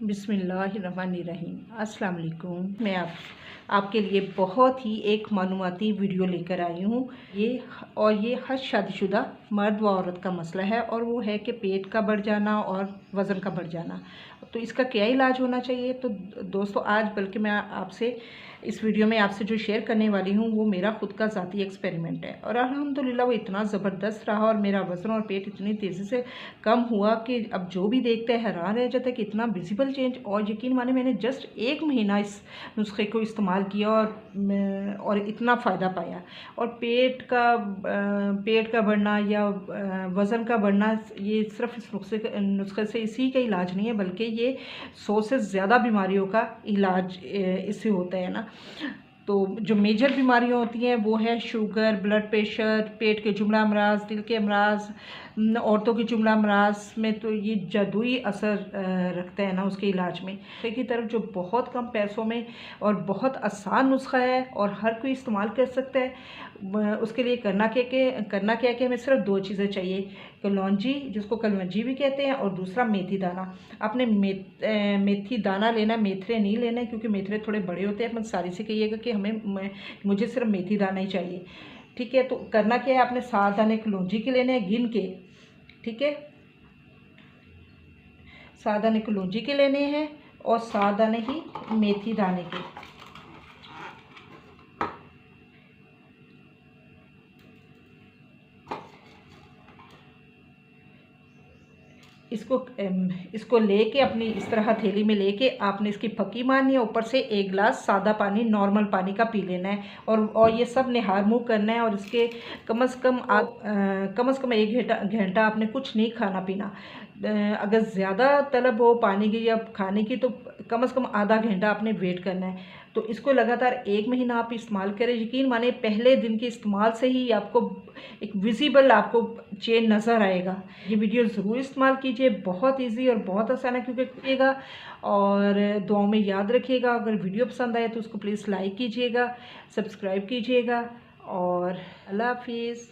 बिस्मिल्लाहिर्रहमानिर्रहीम। अस्सलाम वालेकुम। मैं आपके लिए बहुत ही एक मालूमाती वीडियो लेकर आई हूँ। ये हर शादीशुदा मर्द व औरत का मसला है और वो है कि पेट का बढ़ जाना और वज़न का बढ़ जाना। तो इसका क्या इलाज होना चाहिए? तो दोस्तों, आज बल्कि मैं आपसे इस वीडियो में आपसे जो शेयर करने वाली हूँ वो मेरा ख़ुद का ज़ाती एक्सपेरिमेंट है और अल्हम्दुलिल्लाह वो इतना ज़बरदस्त रहा और मेरा वज़न और पेट इतनी तेज़ी से कम हुआ कि अब जो भी देखते हैं हैरान रह जाता है कि इतना विजिबल चेंज। और यकीन माने, मैंने जस्ट 1 महीना इस नुस्खे को इस्तेमाल किया और इतना फ़ायदा पाया। और पेट का बढ़ना या वज़न का बढ़ना, ये सिर्फ इस नुस्खे से इसी का इलाज नहीं है, बल्कि ये 100 से ज़्यादा बीमारियों का इलाज इससे होता है ना। तो जो मेजर बीमारियां होती हैं वो है शुगर, ब्लड प्रेशर, पेट के जुमला अमराज, दिल के अमराज, औरतों के जुमला अमराज में तो ये जादुई असर रखता है ना उसके इलाज में। की तरफ जो बहुत कम पैसों में और बहुत आसान नुस्खा है और हर कोई इस्तेमाल कर सकता है। उसके लिए करना क्या है कि हमें सिर्फ 2 चीज़ें चाहिए। कलौंजी, जिसको कलवंजी भी कहते हैं, और दूसरा मेथी दाना। आपने मेथी दाना लेना, मेथरे नहीं लेना, क्योंकि मेथरे थोड़े बड़े होते हैं। सारी से कहिएगा कि मुझे सिर्फ मेथी दाना ही चाहिए, ठीक है। तो करना क्या है, आपने 7 दाने कलौंजी के लेने हैं गिन के, ठीक है। 7 दाने कलौंजी के लेने हैं और 7 दाने ही मेथी दाने के। इसको लेके अपनी इस तरह हथेली में लेके आपने इसकी फकी मारनी है। ऊपर से 1 गिलास सादा पानी, नॉर्मल पानी का पी लेना है और ये सब निहार मुँह करना है। और इसके कम से कम 1 घंटा आपने कुछ नहीं खाना पीना। अगर ज़्यादा तलब हो पानी की या खाने की तो कम से कम आधा घंटा आपने वेट करना है। तो इसको लगातार 1 महीना आप इस्तेमाल करें। यकीन माने, पहले दिन के इस्तेमाल से ही आपको एक विजिबल आपको चेंज नज़र आएगा। ये वीडियो ज़रूर इस्तेमाल कीजिए, बहुत इजी और बहुत आसान है क्योंकि कीजिएगा। और दुआओं में याद रखिएगा। अगर वीडियो पसंद आए तो उसको प्लीज़ लाइक कीजिएगा, सब्सक्राइब कीजिएगा और अल्लाह हाफिज़।